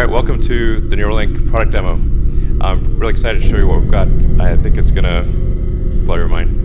All right, welcome to the Nueralink product demo. I'm really excited to show you what we've got. I think it's gonna blow your mind.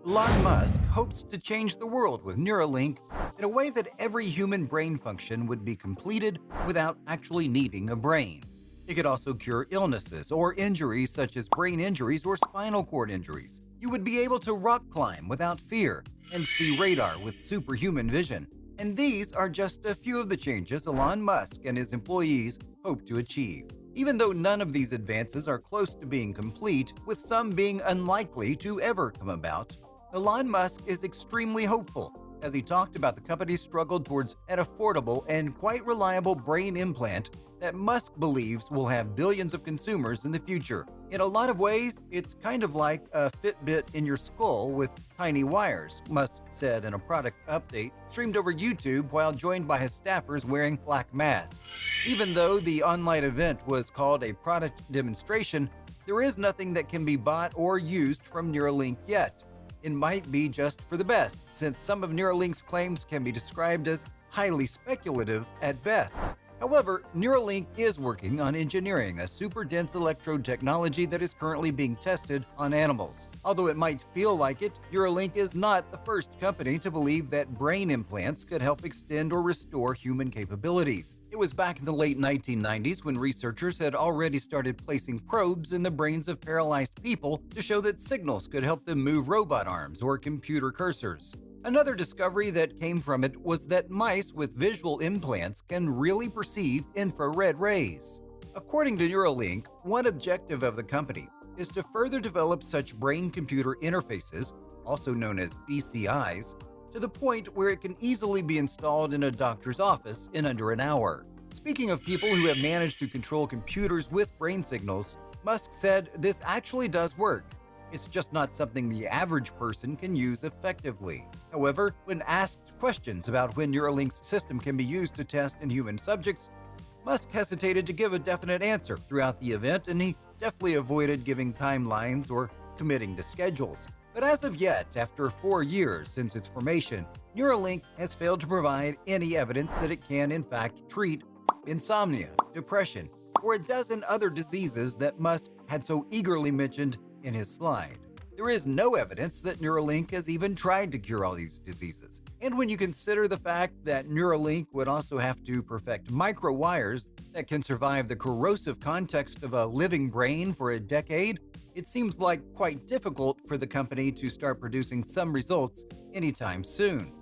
Elon Musk hopes to change the world with Neuralink in a way that every human brain function would be completed without actually needing a brain. It could also cure illnesses or injuries such as brain injuries or spinal cord injuries. You would be able to rock climb without fear and see radar with superhuman vision. And these are just a few of the changes Elon Musk and his employees hope to achieve. Even though none of these advances are close to being complete, with some being unlikely to ever come about, Elon Musk is extremely hopeful, as he talked about the company's struggle towards an affordable and quite reliable brain implant that Musk believes will have billions of consumers in the future. In a lot of ways, it's kind of like a Fitbit in your skull with tiny wires, Musk said in a product update streamed over YouTube while joined by his staffers wearing black masks. Even though the online event was called a product demonstration, there is nothing that can be bought or used from Neuralink yet. It might be just for the best, since some of Neuralink's claims can be described as highly speculative at best. However, Neuralink is working on engineering a super-dense electrode technology that is currently being tested on animals. Although it might feel like it, Neuralink is not the first company to believe that brain implants could help extend or restore human capabilities. It was back in the late 1990s when researchers had already started placing probes in the brains of paralyzed people to show that signals could help them move robot arms or computer cursors. Another discovery that came from it was that mice with visual implants can really perceive infrared rays. According to Neuralink, one objective of the company is to further develop such brain-computer interfaces, also known as BCIs, to the point where it can easily be installed in a doctor's office in under an hour. Speaking of people who have managed to control computers with brain signals, Musk said this actually does work. It's just not something the average person can use effectively. However, when asked questions about when Neuralink's system can be used to test in human subjects, Musk hesitated to give a definite answer throughout the event, and he definitely avoided giving timelines or committing to schedules. But as of yet, after 4 years since its formation, Neuralink has failed to provide any evidence that it can in fact treat insomnia, depression, or a dozen other diseases that Musk had so eagerly mentioned in his slide. There is no evidence that Neuralink has even tried to cure all these diseases. And when you consider the fact that Neuralink would also have to perfect microwires that can survive the corrosive context of a living brain for a decade, it seems like quite difficult for the company to start producing some results anytime soon.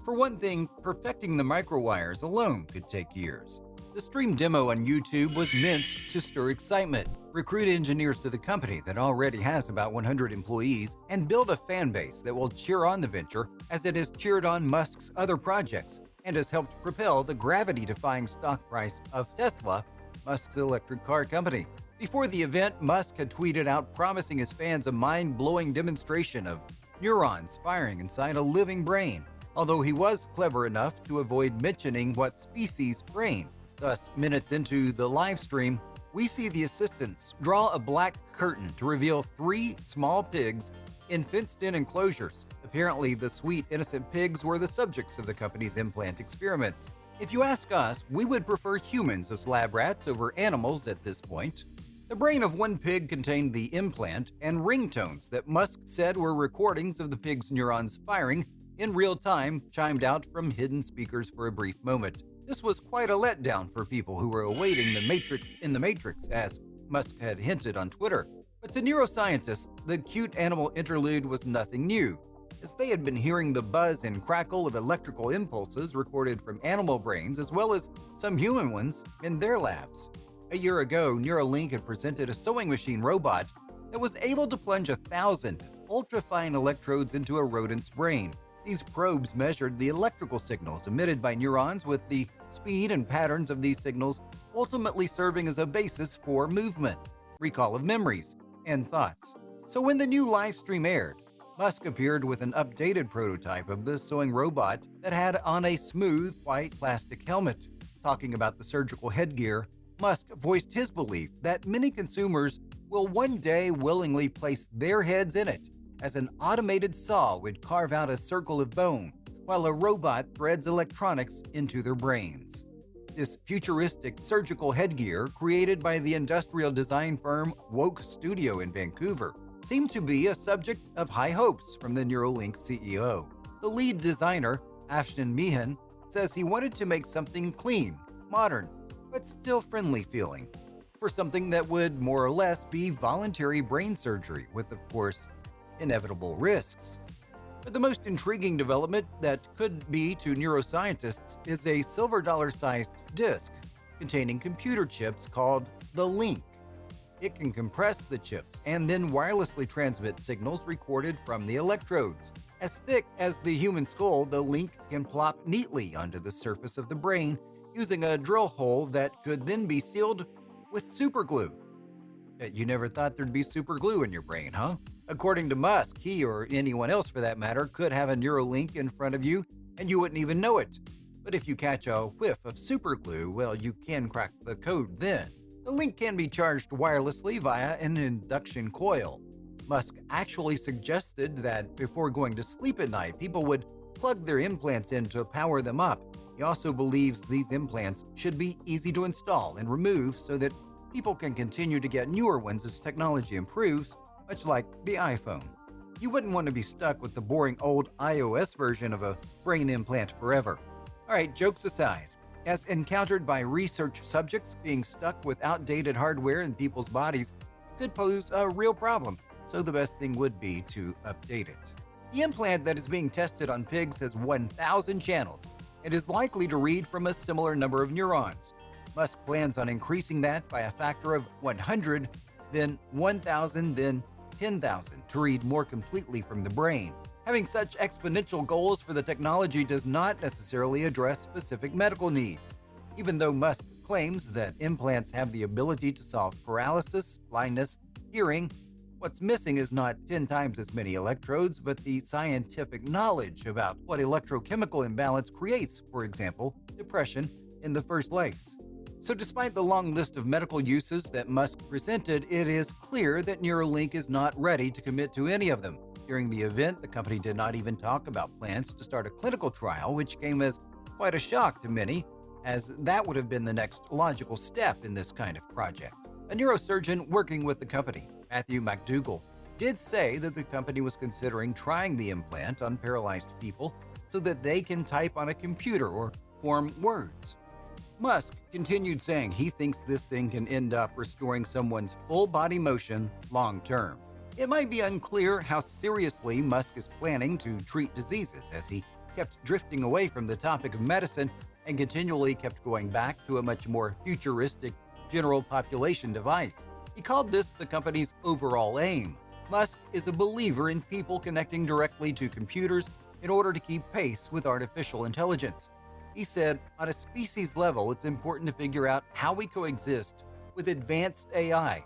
For one thing, perfecting the microwires alone could take years. The stream demo on YouTube was meant to stir excitement, recruit engineers to the company that already has about 100 employees, and build a fan base that will cheer on the venture as it has cheered on Musk's other projects and has helped propel the gravity-defying stock price of Tesla, Musk's electric car company. Before the event, Musk had tweeted out promising his fans a mind-blowing demonstration of neurons firing inside a living brain, although he was clever enough to avoid mentioning what species brain. Thus, minutes into the live stream, we see the assistants draw a black curtain to reveal 3 small pigs in fenced-in enclosures. Apparently, the sweet, innocent pigs were the subjects of the company's implant experiments. If you ask us, we would prefer humans as lab rats over animals at this point. The brain of one pig contained the implant and ringtones that Musk said were recordings of the pig's neurons firing in real time, chimed out from hidden speakers for a brief moment. This was quite a letdown for people who were awaiting the Matrix in the Matrix, as Musk had hinted on Twitter. But to neuroscientists, the cute animal interlude was nothing new, as they had been hearing the buzz and crackle of electrical impulses recorded from animal brains as well as some human ones in their labs. A year ago, Neuralink had presented a sewing machine robot that was able to plunge 1,000 ultrafine electrodes into a rodent's brain. These probes measured the electrical signals emitted by neurons, with the speed and patterns of these signals ultimately serving as a basis for movement, recall of memories, and thoughts. So when the new live stream aired, Musk appeared with an updated prototype of the sewing robot that had on a smooth, white plastic helmet. Talking about the surgical headgear, Musk voiced his belief that many consumers will one day willingly place their heads in it, as an automated saw would carve out a circle of bone, while a robot threads electronics into their brains. This futuristic surgical headgear, created by the industrial design firm Woke Studio in Vancouver, seemed to be a subject of high hopes from the Neuralink CEO. The lead designer, Ashton Meehan, says he wanted to make something clean, modern, but still friendly feeling, for something that would more or less be voluntary brain surgery with, of course, inevitable risks. But the most intriguing development that could be to neuroscientists is a silver dollar-sized disc containing computer chips called the Link. It can compress the chips and then wirelessly transmit signals recorded from the electrodes. As thick as the human skull, the Link can plop neatly onto the surface of the brain using a drill hole that could then be sealed with superglue. You never thought there'd be superglue in your brain, huh? According to Musk, he, or anyone else for that matter, could have a Neuralink in front of you and you wouldn't even know it. But if you catch a whiff of superglue, well, you can crack the code then. The Link can be charged wirelessly via an induction coil. Musk actually suggested that before going to sleep at night, people would plug their implants in to power them up. He also believes these implants should be easy to install and remove so that people can continue to get newer ones as technology improves, much like the iPhone. You wouldn't want to be stuck with the boring old iOS version of a brain implant forever. Alright, jokes aside, as encountered by research subjects, being stuck with outdated hardware in people's bodies could pose a real problem, so the best thing would be to update it. The implant that is being tested on pigs has 1,000 channels and is likely to read from a similar number of neurons. Musk plans on increasing that by a factor of 100, then 1,000, then 10,000 to read more completely from the brain. Having such exponential goals for the technology does not necessarily address specific medical needs. Even though Musk claims that implants have the ability to solve paralysis, blindness, hearing, what's missing is not 10 times as many electrodes, but the scientific knowledge about what electrochemical imbalance creates, for example, depression, in the first place. So despite the long list of medical uses that Musk presented, it is clear that Neuralink is not ready to commit to any of them. During the event, the company did not even talk about plans to start a clinical trial, which came as quite a shock to many, as that would have been the next logical step in this kind of project. A neurosurgeon working with the company, Matthew McDougall, did say that the company was considering trying the implant on paralyzed people so that they can type on a computer or form words. Musk continued saying he thinks this thing can end up restoring someone's full body motion long term. It might be unclear how seriously Musk is planning to treat diseases, as he kept drifting away from the topic of medicine and continually kept going back to a much more futuristic general population device. He called this the company's overall aim. Musk is a believer in people connecting directly to computers in order to keep pace with artificial intelligence. He said, on a species level, it's important to figure out how we coexist with advanced AI,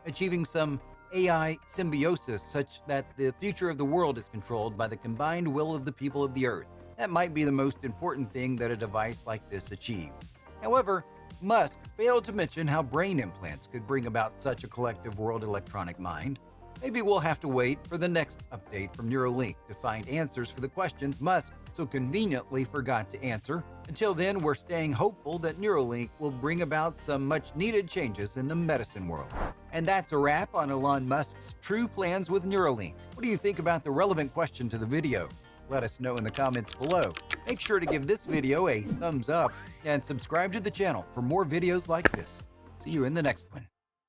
achieving some AI symbiosis such that the future of the world is controlled by the combined will of the people of the Earth. That might be the most important thing that a device like this achieves. However, Musk failed to mention how brain implants could bring about such a collective world electronic mind. Maybe we'll have to wait for the next update from Neuralink to find answers for the questions Musk so conveniently forgot to answer. Until then, we're staying hopeful that Neuralink will bring about some much-needed changes in the medicine world. And that's a wrap on Elon Musk's true plans with Neuralink. What do you think about the relevant question to the video? Let us know in the comments below. Make sure to give this video a thumbs up and subscribe to the channel for more videos like this. See you in the next one.